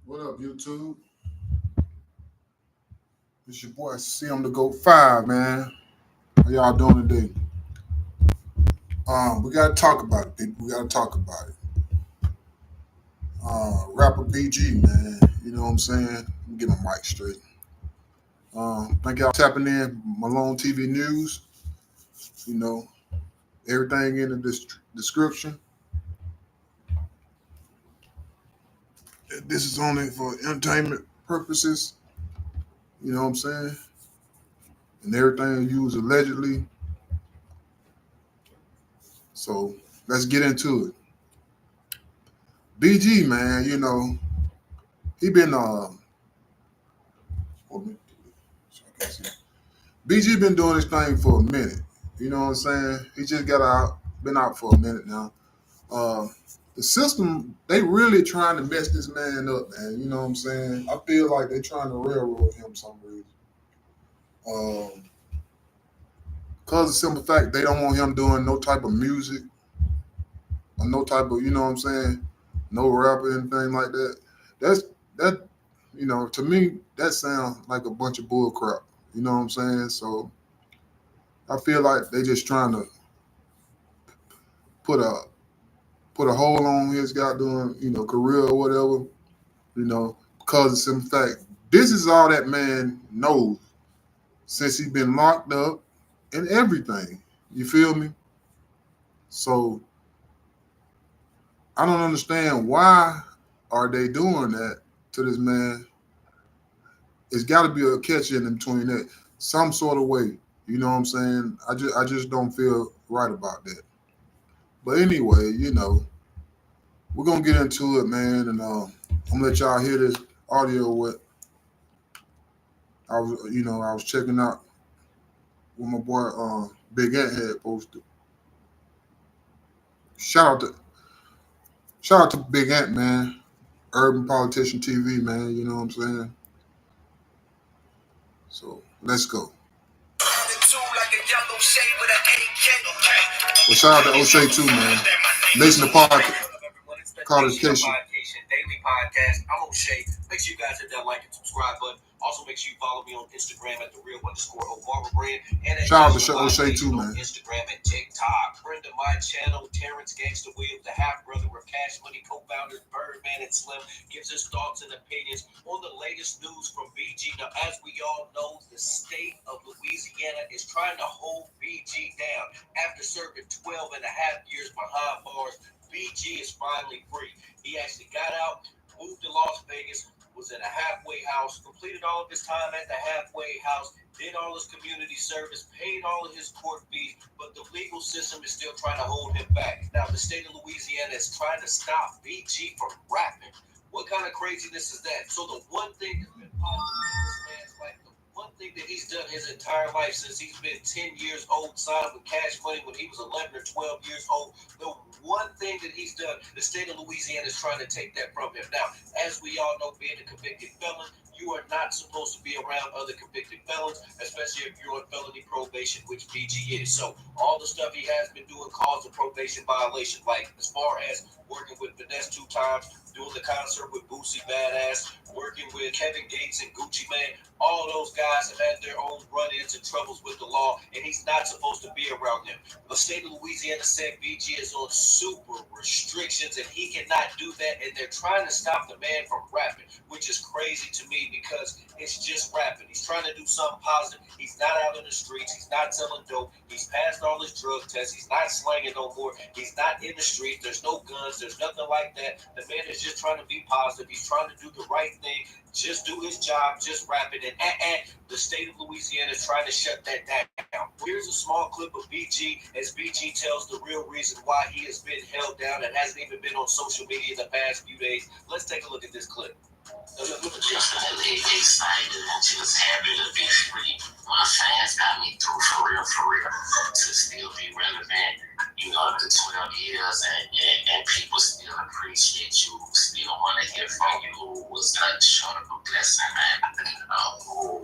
What up, YouTube? It's your boy CM the Goat 5, man. How y'all doing today? We gotta talk about it, people. We gotta talk about it. Rapper BG, man. You know what I'm saying? Let me get my mic straight. Thank y'all tapping in. Malone TV News. You know, everything in the description. This is only for entertainment purposes. You know what I'm saying? And everything used allegedly. So let's get into it. BG, man. You know, he been hold me- so I can see. BG been doing this thing for a minute. You know what I'm saying? He just got out, been out for a minute now. Uh, the system, they really trying to mess this man up, man. You know what I'm saying? I feel like they trying to railroad him for some reason. Cause of the simple fact they don't want him doing no type of music or no type of, you know what I'm saying, no rap or anything like that. That's that, to me, that sounds like a bunch of bull crap. You know what I'm saying? So I feel like they just trying to put a put a hold on his goddamn, career or whatever, because of some fact. This is all that man knows since he been locked up and everything. You feel me? So I don't understand why are they doing that to this man. It's got to be a catch in between that, some sort of way. You know what I'm saying? I just don't feel right about that. But anyway, we're gonna get into it, man, and I'm gonna let y'all hear this audio. What I was checking out what my boy Big Ant had posted. Shout out to shout out to Big Ant, man. Urban Politician TV, man. You know what I'm saying? So let's go. Well, shout out to O'Shea too, man. Listen to Codification. Daily podcast. I'm O'Shea. Make sure you guys hit that like and subscribe button. Also, make sure you follow me on Instagram at the real underscore Obama brand. And shout out to O'Shea too, man. Instagram and TikTok. Friend of my channel, Terrence Gangsta Williams, the half brother of Cash Money co-founders Birdman and Slim, gives his thoughts and opinions on the latest news from BG. Now, as we all know, the state of Louisiana is trying to hold BG down after serving 12 and a half years behind bars. BG is finally free. He actually got out, moved to Las Vegas, was in a halfway house, completed all of his time at the halfway house, did all his community service, paid all of his court fees, but the legal system is still trying to hold him back. Now, the state of Louisiana is trying to stop BG from rapping. What kind of craziness is that? So the one thing that's been positive in this man's life, the one thing that he's done his entire life since he's been 10 years old, signed with Cash Money when he was 11 or 12 years old, the one thing that he's done, the state of Louisiana is trying to take that from him. Now, as we all know, being a convicted felon, you are not supposed to be around other convicted felons, especially if you're on felony probation, which BG is. So all the stuff he has been doing caused a probation violation, like as far as working with Finesse 2 times, doing the concert with Boosie Badass, working with Kevin Gates and Gucci Mane. All those guys have had their own run-ins and troubles with the law, and he's not supposed to be around them. The state of Louisiana said BG is on super restrictions, and he cannot do that, and they're trying to stop the man from rapping, which is crazy to me because it's just rapping. He's trying to do something positive. He's not out in the streets. He's not selling dope. He's passed all his drug tests. He's not slanging no more. He's not in the streets. There's no guns. There's nothing like that. The man is just trying to be positive. He's trying to do the right thing. Just do his job. Just rap it. And the state of Louisiana is trying to shut that down. Here's a small clip of BG as BG tells the real reason why he has been held down and hasn't even been on social media in the past few days. Let's take a look at this clip. Definitely excited and just happy to be free. My fans got me through for real, to still be relevant, after 12 years, and people still appreciate you, still want to hear from you, was nothing short of a blessing, man. A whole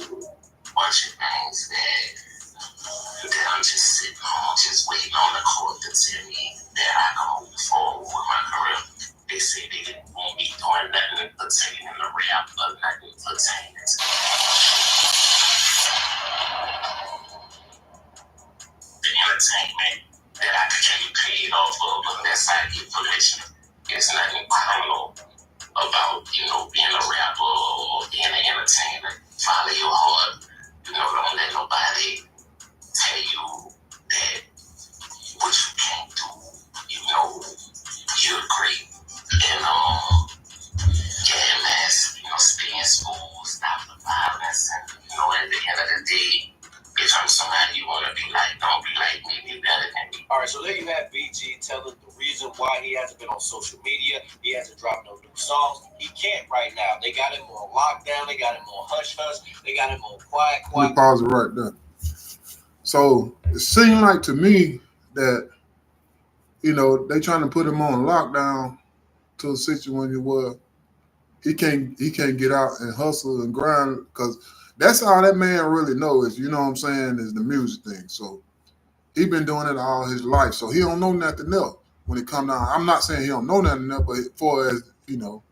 bunch of things that I'm just sitting home, just waiting on the court to tell me that I can move forward with my career. They say they didn't want me doing nothing but taking in the entertainment. The entertainment that I could get paid off of unless I get permission. There's nothing criminal about, being a rapper or being an entertainer. Follow your heart. Don't let nobody tell you that what you can't do. You're great. And stay in school, stop the violence, and at the end of the day, if I'm somebody you want to be like, don't be like me, be better than me. All right, so there you have BG telling the reason why he hasn't been on social media. He hasn't dropped no new songs. He can't right now. They got him on lockdown. They got him on hush-hush. They got him on quiet. Let me pause it right there. So it seemed like to me that, they trying to put him on lockdown to a situation where he can't get out and hustle and grind, because that's all that man really knows, is the music thing. So he been doing it all his life. So he don't know nothing else when it come down. I'm not saying he don't know nothing else, but as far as,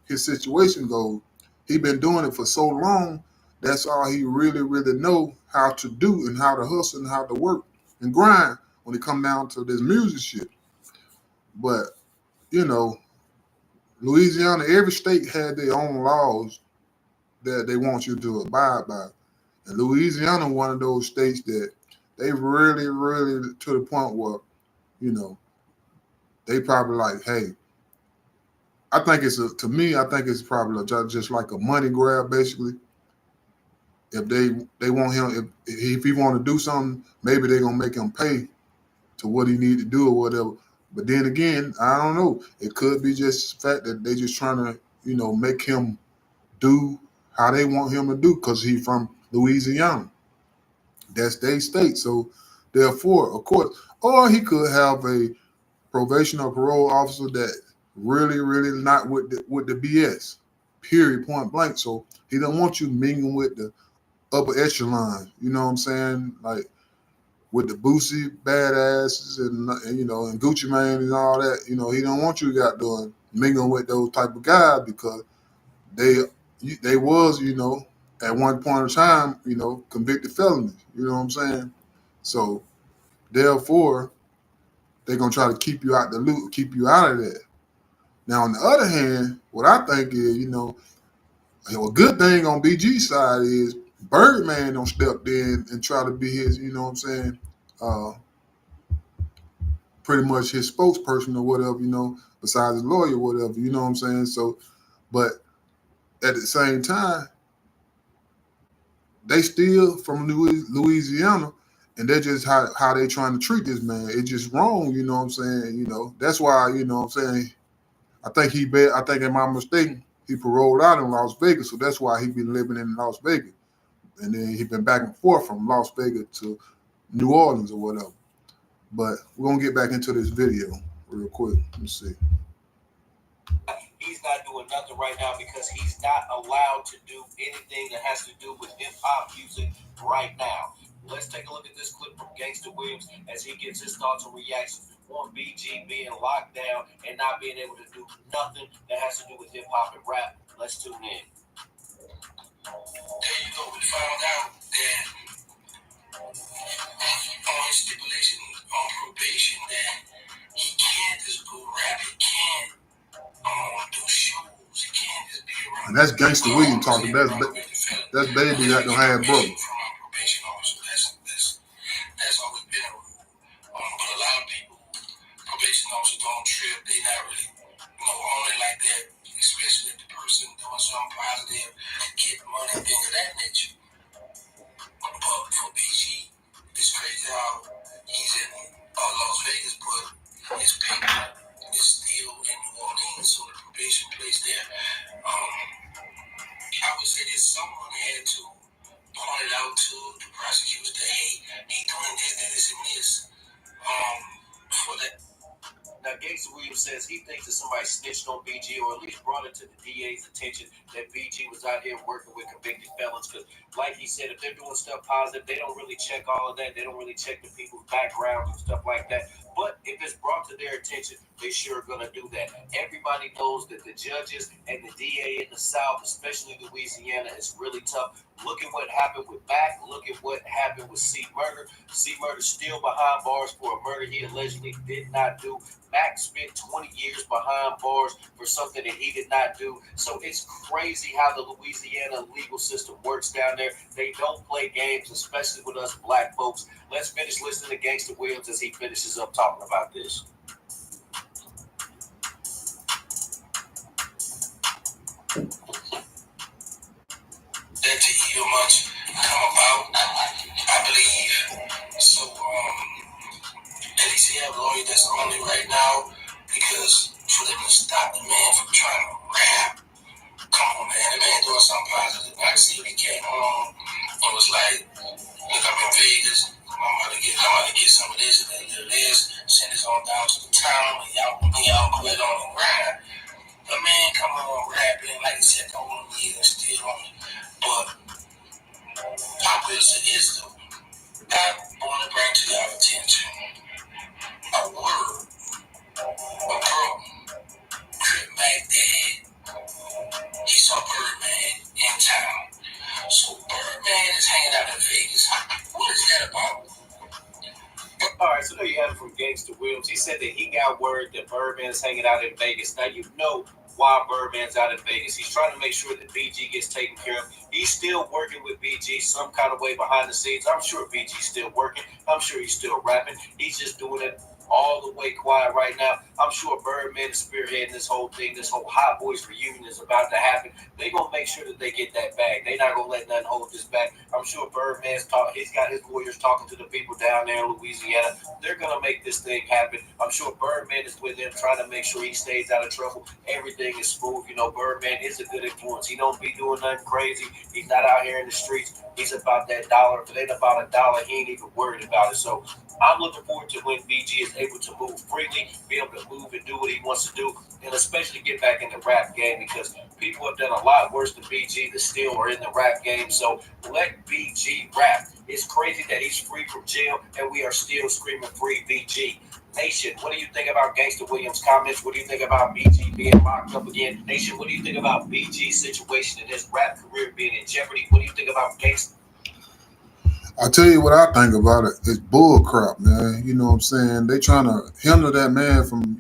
his situation goes, he been doing it for so long. That's all he really, really know how to do, and how to hustle and how to work and grind when it come down to this music shit. But, Louisiana, every state had their own laws that they want you to abide by. And Louisiana, one of those states that they really, really to the point where, they probably like, hey, I think it's probably just like a money grab, basically. If they want him, if he want to do something, maybe they're gonna make him pay to what he need to do or whatever. But then again, I don't know. It could be just the fact that they just trying to, make him do how they want him to do, because he's from Louisiana. That's their state. So therefore, of course, or he could have a probation or parole officer that really, really not with the BS. Period, point blank. So he don't want you mingling with the upper echelon. You know what I'm saying? Like with the Boosie badasses and and Gucci Mane and all that. He don't want you got doing mingling with those type of guys, because they was at one point in time convicted felonies. You know what I'm saying? So therefore, they're gonna try to keep you out the loop, keep you out of there. Now, on the other hand, what I think is, a good thing on BG's side is Birdman don't step in and try to be his, uh, pretty much his spokesperson or whatever, besides his lawyer or whatever, you know what I'm saying? So, but at the same time, they still from Louisiana, and they're just how they trying to treat this man. It's just wrong, you know what I'm saying? That's why, I'm saying, I think if I'm mistaken, he paroled out in Las Vegas, so that's why he been living in Las Vegas. And then he been back and forth from Las Vegas to New Orleans or whatever. But we're gonna get back into this video real quick. Let me see. He's not doing nothing right now because he's not allowed to do anything that has to do with hip-hop music right now. Let's take a look at this clip from Gangsta Williams as he gives his thoughts and reactions on BG being locked down and not being able to do nothing that has to do with hip-hop and rap. Let's tune in. There you go. We found out that on his stipulation on probation that he can't just go rap. He can't do shows. He can't just be around. And that's Gangsta Williams talking. That's Baby that don't have brother. That's always been a rule. But a lot of people, probation officers don't trip. They not really, on it like that, especially if the person doing something positive, get money, things of that nature. But for BG, it's crazy how he's in Las Vegas, but his paper is still in New Orleans, so the probation place there. I would say that someone had to point it out to the prosecutors that, hey, he doing this, and this. For that. Now, Gangsta Williams says he thinks that somebody snitched on BG, or at least brought it to the DA's attention that BG was out here working with convicted felons. Because, like he said, if they're doing stuff positive, they don't really check all of that. They don't really check the people's backgrounds and stuff like that. But if it's brought to their attention, they sure are going to do that. Everybody knows that the judges and the DA in the South, especially Louisiana, is really tough. Look at what happened with Mac. Look at what happened with C. Murder. C. Murder still behind bars for a murder he allegedly did not do. Mac spent 20 years behind bars for something that he did not do. So it's crazy how the Louisiana legal system works down there. They don't play games, especially with us black folks. Let's finish listening to Gangsta Williams as he finishes up talking about this. That to heal much come about, I believe. So, at least he have a lawyer that's on it right now because for them to stop the man from trying to rap. Come on, man. The man doing something positive. I see when he came home and was like, look, I'm in Vegas. I'm about to get some of this and then do this. Send this on down to the town and y'all quit on the grind. The man come on rapping, like he said, the whole year still on it. But Pop Wilson is the I want to bring to y'all attention a word, a girl, Crip Mac Dad. He saw Birdman in town. So Birdman is hanging out in Vegas. What is that about? All right, so there you have it from Gangsta Williams. He said that he got word that Birdman is hanging out in Vegas. Now you know why Birdman's out in Vegas. He's trying to make sure that BG gets taken care of. He's still working with BG some kind of way behind the scenes. I'm sure BG's still working. I'm sure he's still rapping. He's just doing it all the way quiet right now. I'm sure Birdman is spearheading this whole thing. This whole Hot Boys reunion is about to happen. They're going to make sure that they get that bag. They're not going to let nothing hold this back. I'm sure Birdman's he's got his lawyers talking to the people down there in Louisiana. They're going to make this thing happen. I'm sure Birdman is with them trying to make sure he stays out of trouble. Everything is smooth. You know, Birdman is a good influence. He don't be doing nothing crazy. He's not out here in the streets. He's about that dollar. If it ain't about a dollar, he ain't even worried about it. So I'm looking forward to when BG is able to move freely, be able to move and do what he wants to do, and especially get back in the rap game because people have done a lot worse than BG that still are in the rap game. So let BG rap. It's crazy that he's free from jail and we are still screaming free BG. Nation, what do you think about Gangsta Williams' comments? What do you think about BG being locked up again? Nation, what do you think about BG's situation and his rap career being in jeopardy? What do you think about Gangsta? I tell you what I think about it. It's bull crap, man. You know what I'm saying? They trying to hinder that man from,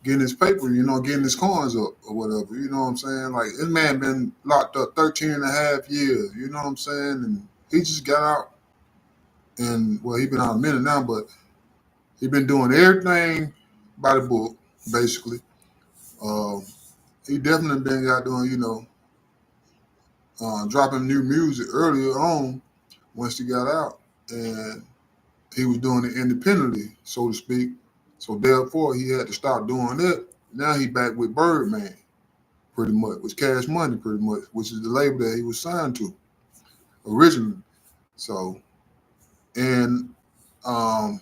getting his paper, getting his coins up or whatever. You know what I'm saying? Like, this man been locked up 13 and a half years. You know what I'm saying? And he just got out. And, well, he been out a minute now, but he been doing everything by the book, basically. He definitely been out doing, dropping new music earlier on once he got out. And he was doing it independently, so to speak. So therefore, he had to stop doing that. Now he back with Birdman, pretty much, with Cash Money, pretty much, which is the label that he was signed to originally. So, and I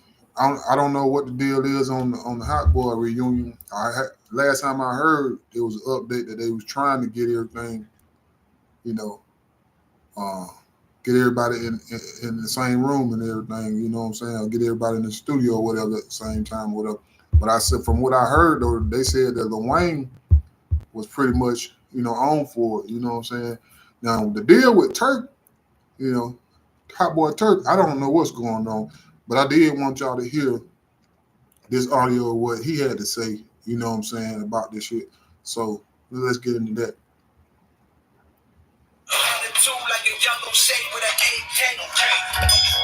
don't know what the deal is on the Hot Boy reunion. Last time I heard, there was an update that they was trying to get everything, get everybody in the same room and everything, you know what I'm saying? Or get everybody in the studio or whatever at the same time, whatever. But I said, from what I heard, though, they said that Lil Wayne was pretty much, on for it, you know what I'm saying? Now, the deal with Turk, Hot Boy Turk, I don't know what's going on, but I did want y'all to hear this audio of what he had to say, you know what I'm saying, about this shit. So let's get into that. Like a yellow shade with an AK.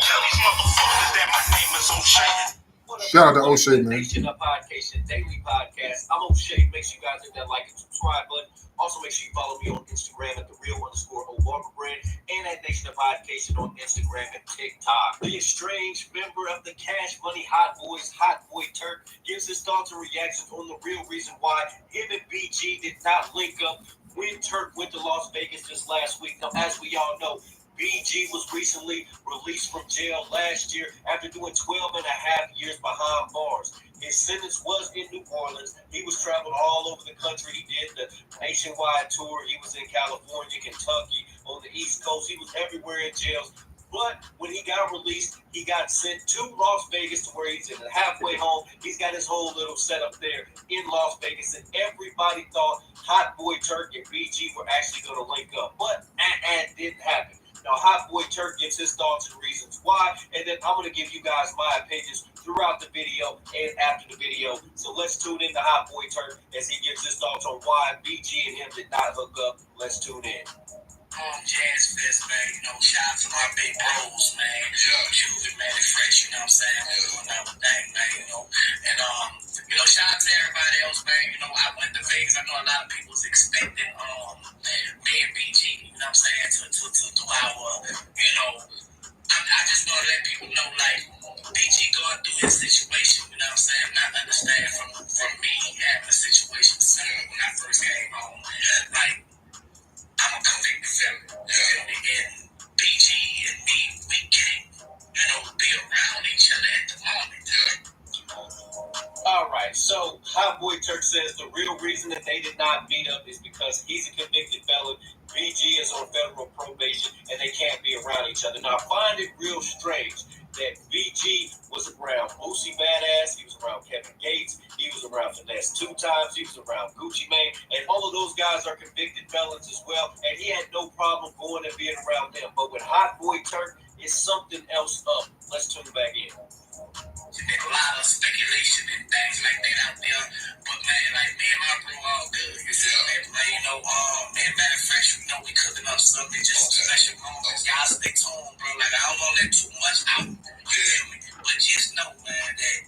Tell these motherfuckers that my name is O'Shea. Shout out to O'Shea, man. Nation of Podcast, daily podcast. I'm O'Shea. Make sure you guys hit that like and subscribe button. Also, make sure you follow me on Instagram at @the_real_O'Barber and at Nation of Podcast on Instagram and TikTok. The estranged member of the Cash Money Hot Boys, Hot Boy Turk, gives his thoughts and reactions on the real reason why him and BG did not link up when Turk went to Las Vegas this last week. Now, as we all know, BG was recently released from jail last year after doing 12 and a half years behind bars. His sentence was in New Orleans. He was traveling all over the country. He did the nationwide tour. He was in California, Kentucky, on the East Coast. He was everywhere in jails. But when he got released, he got sent to Las Vegas to where he's in the halfway home. He's got his whole little setup there in Las Vegas, and everybody thought Hot Boy Turk and BG were actually going to link up. But that didn't happen. Now, Hot Boy Turk gives his thoughts and reasons why, and then I'm going to give you guys my opinions throughout the video and after the video. So let's tune in to Hot Boy Turk as he gives his thoughts on why BG and him did not hook up. Let's tune in. Jazz Fest, man, shout out to my big bros, man. Juvie, man, Fresh, you know what I'm saying? We're doing our thing, man, And, shout out to everybody else, man. I went to Vegas. I know a lot of people was expecting me and BG, you know what I'm saying, to do our, I just want to let people know, like, BG going through his situation, you know what I'm saying? Not understand from me having a situation similar when I first came home. Like, I'm a convicted felon, you feel me? And BG and me, we can't, be around each other at the moment. All right, so Hot Boy Turk says the real reason that they did not meet up is because he's a convicted felon, BG is on federal probation, and they can't be around each other. Now, I find it real strange that BG was around Boosie Badass, he was around Kevin Gates, he was around Finesse 2 times, he was around Gucci Mane, and all of those guys are convicted felons as well, and he had no problem going and being around them. But with Hot Boy Turk, it's something else up. Let's tune back in. There's a lot of speculation and things like that out there, but man, like me and my bro all good. You feel me? Me and Matt Fresh, we cooking up something just special moments. Y'all stay tuned, bro. Like I don't want to let too much out. You feel me? But just know, man, that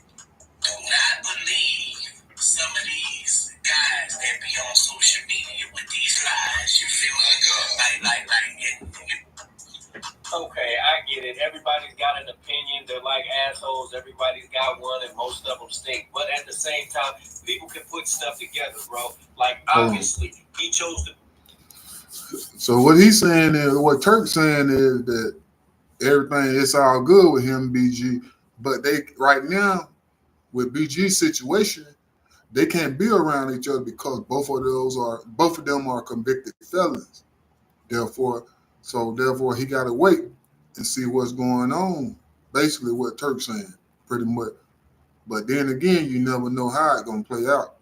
do not believe some of these guys that be on social media with these lies. You feel me? Okay, I get it. Everybody's got an opinion. They're like assholes. Everybody's got one, and most of them stink. But at the same time, people can put stuff together, bro. Like, obviously, he chose to. So what he's saying is, what Turk's saying is that everything is all good with him, BG. But they right now, with BG's situation, they can't be around each other because both of them are convicted felons. Therefore he got to wait and see what's going on. Basically, what Turk's saying, pretty much. But then again, you never know how it's gonna play out,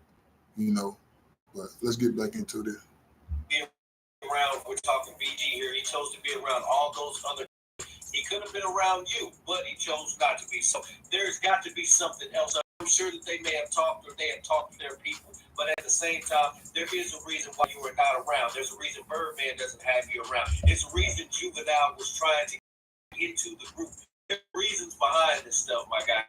But let's get back into this. We're talking BG here. He chose to be around all those other. He could have been around you, but he chose not to be. So there's got to be something else. I'm sure that they may have talked or they have talked to their people, but at the same time, there is a reason why you are not around. There's a reason Birdman doesn't have you around. It's a reason Juvenile was trying to get into the group. There's reasons behind this stuff, my guy.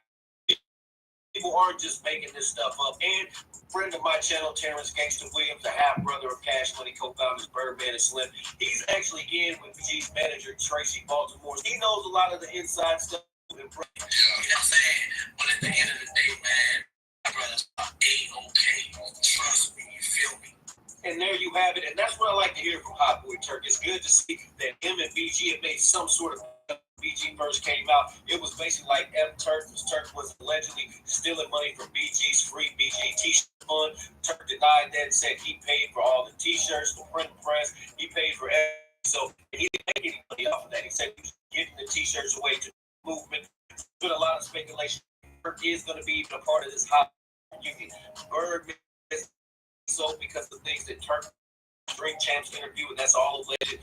People aren't just making this stuff up. And friend of my channel, Terrence Gangsta Williams, the half brother of Cash Money co-founders Birdman and Slim, he's actually in with BG's manager, Tracy Baltimore. He knows a lot of the inside stuff. You know what I'm saying? But at the end of the day, man, my brothers are A-OK. Trust me, you feel me? And there you have it. And that's what I like to hear from Hot Boy Turk. It's good to see that him and BG have made some sort of. BG first came out, it was basically like Turk was allegedly stealing money from BG's free BG t-shirt fund. Turk denied that and said he paid for all the t-shirts, the print press, he paid for everything. So he didn't make any money off of that. He said he was giving the t-shirts away to the movement. There's been a lot of speculation. Turk is going to be a part of this hot union. Birdman is so because of the things that Turk Drink Champs interview, and that's all alleged.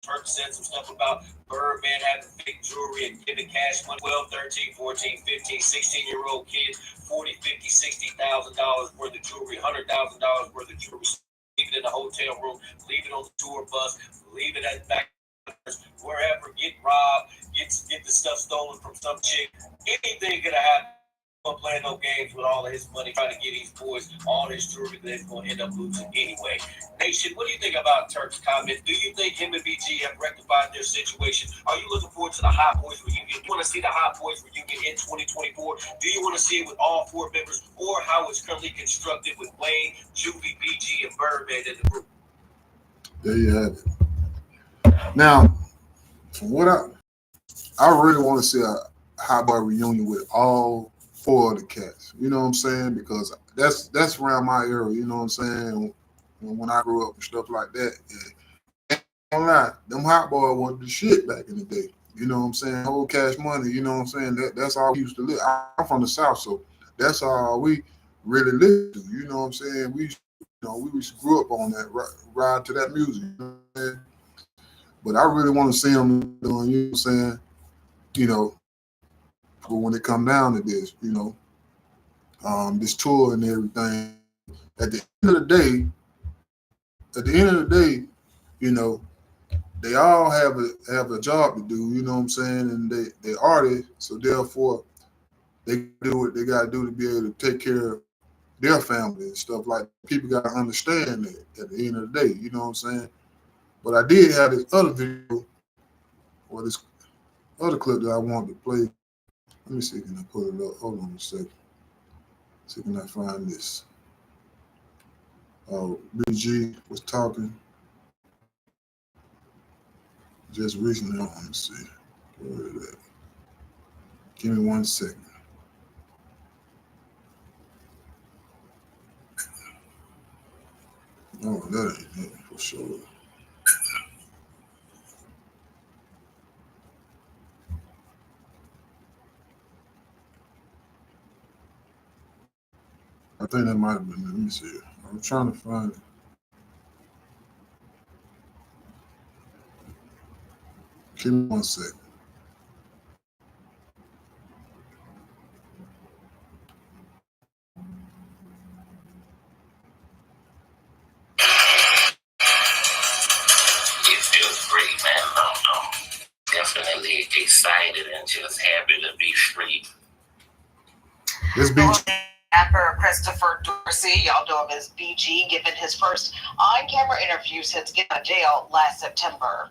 Turk said some stuff about Birdman having fake jewelry and giving cash money, 12, 13, 14, 15, 16-year-old kids, $40, $50, $60,000 worth of jewelry, $100,000 worth of jewelry, leave it in the hotel room, leave it on the tour bus, leave it at back wherever, get robbed, get the stuff stolen from some chick. Anything could have happened. Playing no games with all of his money, trying to get these boys all his jewelry that they're going to end up losing anyway. Nation, what do you think about Turk's comment? Do you think him and BG have rectified their situation? Are you looking forward to the Hot Boys reunion? Do you want to see the Hot Boys reunion in 2024? Do you want to see it with all 4 members, or how it's currently constructed with Wayne, Juvie, BG, and Birdman in the group? There you have it. Now, from what I really want to see a Hot Boy reunion with all 4 of the cats, you know what I'm saying? Because that's around my era, you know what I'm saying? When I grew up and stuff like that. And don't lie, them Hot Boys was the shit back in the day. You know what I'm saying? Old Cash Money, you know what I'm saying? That's all we used to live. I'm from the South, so that's all we really lived to. You know what I'm saying? We just grew up on that, ride to that music. You know what I'm saying? But I really want to see them doing, you know what I'm saying? You know, but when it come down to this, this tour and everything, at the end of the day, at the end of the day, you know, they all have a job to do, you know what I'm saying? And they artists, so therefore they do what they gotta do to be able to take care of their family and stuff like that. People gotta understand that at the end of the day, you know what I'm saying? But I did have this other video or this other clip that I wanted to play. Let me see, can I put it up? Hold on a second. See, can I find this? BG was talking just recently. I want to see. Where is that? Give me 1 second. Oh, that ain't it for sure. I think that might have been it. Let me see it. I'm trying to find it. Give me 1 second. It feels great, man. Definitely excited and just happy to be free. This beat. Rapper Christopher Dorsey, y'all know him as BG, given his first on-camera interview since getting out of jail last September.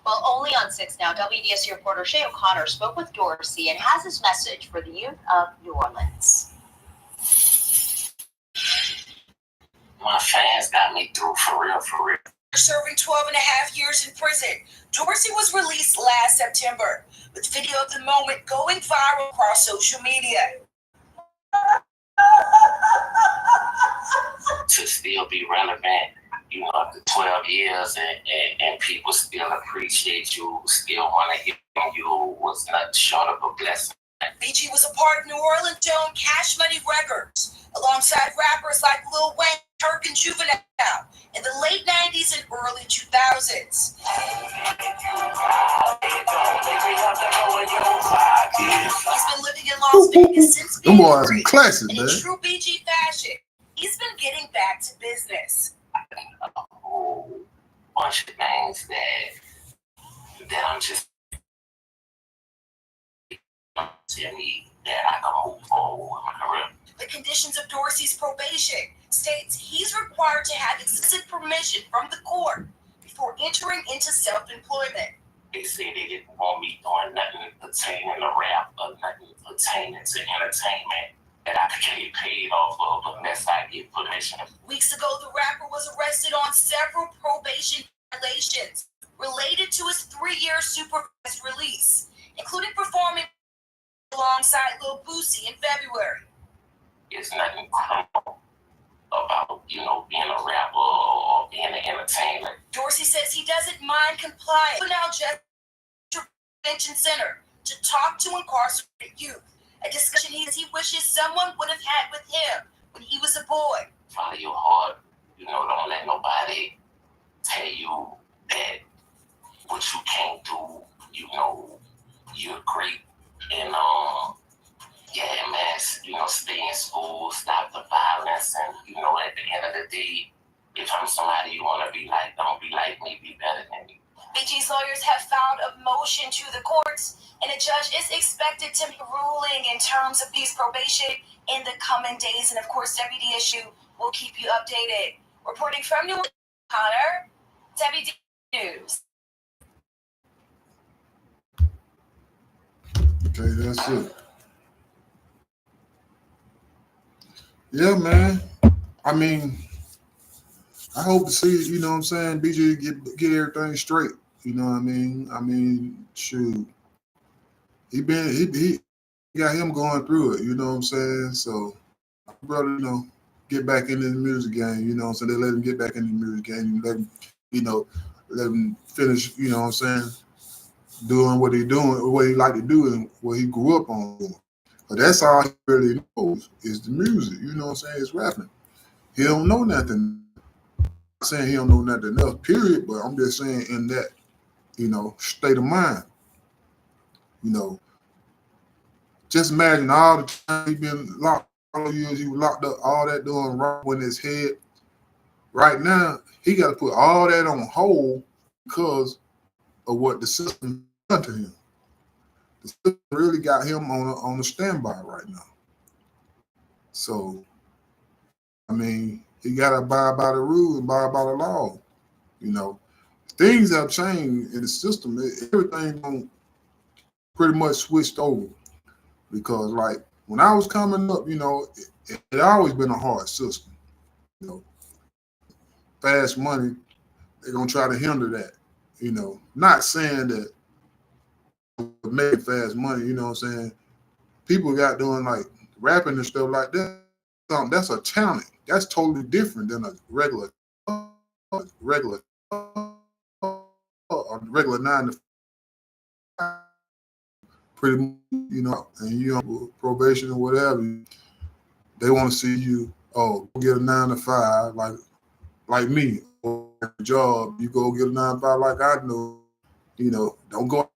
Well, only on 6 Now, WDSU reporter Shay O'Connor spoke with Dorsey and has his message for the youth of New Orleans. My fans got me through for real, for real. Serving 12 and a half years in prison, Dorsey was released last September with video of the moment going viral across social media. To still be relevant, after 12 years and people still appreciate you, still want to hear from you was not short of a blessing. BG was a part of New Orleans' own Cash Money Records, alongside rappers like Lil Wayne, Turk, and Juvenile in the late 90s and early 2000s. He's been living in Las Vegas since Them boys being some classics, and man. in true BG fashion, he's been getting back to business. A whole bunch of things that I'm just tell me that I can move forward with my career. The conditions of Dorsey's probation states he's required to have explicit permission from the court before entering into self-employment. They say they didn't want me doing nothing pertaining to rap or nothing pertaining to entertainment that I could get paid off of unless I get permission. Weeks ago, the rapper was arrested on several probation violations related to his 3-year supervised release, including performing alongside Lil Boosie in February. It's nothing criminal about, being a rapper or being an entertainer. Dorsey says he doesn't mind complying with Juvenile Justice Prevention Center to talk to incarcerated youth, a discussion he wishes someone would have had with him when he was a boy. Follow your heart. Don't let nobody tell you that what you can't do. You're great. And stay in school, stop the violence, and at the end of the day, if I'm somebody you want to be like, don't be like me, be better than me. BG's lawyers have found a motion to the courts, and a judge is expected to be ruling in terms of these probation in the coming days. And of course, WDSU will keep you updated. Reporting from New Orleans, Connor, WD News. Okay, that's it. Yeah, man. I mean, I hope to see, you know what I'm saying, BG get everything straight. You know what I mean? I mean, shoot. He got him going through it, you know what I'm saying? So brother, get back into the music game, you know what I'm saying? They let him get back into the music game, let him, let him finish, you know what I'm saying? doing what he doing, what he like to do, and what he grew up on doing. But that's all he really knows is the music. You know what I'm saying? It's rapping. He don't know nothing. I'm not saying he don't know nothing else, period. But I'm just saying in that, state of mind. Just imagine all the time he been locked, all the years he was locked up, all that doing right in his head. Right now, he got to put all that on hold because of what the system done to him. The system really got him on a standby right now. So, I mean, he got to abide by the rules, abide by the law. Things have changed in the system. Everything pretty much switched over because, like, when I was coming up, it always been a hard system. Fast money, they're gonna try to hinder that. Not saying that make fast money. You know what I'm saying? People got doing like rapping and stuff like that. That's a talent. That's totally different than a regular 9 to 5. Pretty much, and you on probation or whatever. They want to see you. Oh, get a 9 to 5 like me. Or a job, you go get a 9 to 5 like I know. Don't go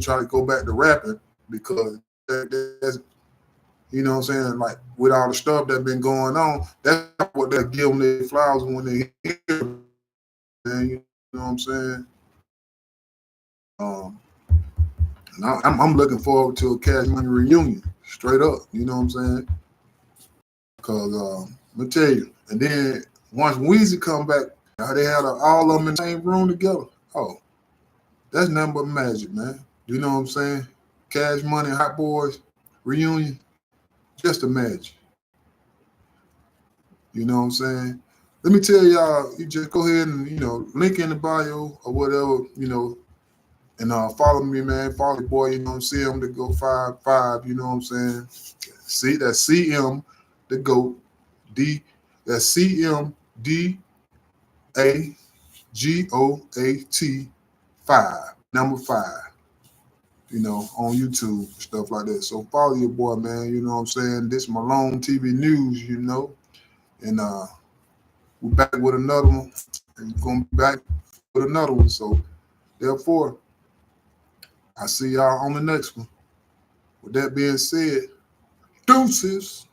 try to go back to rapping because that's, what I'm saying? Like with all the stuff that's been going on, that's what they give them their flowers when they hear. You know what I'm saying? I'm looking forward to a Cash Money reunion, straight up. You know what I'm saying? Because let me tell you, and then once Weezy come back, they had all of them in the same room together. Oh, that's nothing but magic, man. You know what I'm saying? Cash Money, Hot Boys reunion, just a magic. You know what I'm saying? Let me tell y'all, you just go ahead and, link in the bio or whatever, and follow me, man. Follow the boy, see him to go 5-5, you know what I'm saying? See, that's CM, the GOAT, that's CMDAGOAT 5, number 5, on YouTube, stuff like that. So follow your boy, man, you know what I'm saying? This Malone TV News, and we're back with another one, and we're going to be back with another one. So therefore, I see y'all on the next one. With that being said, deuces.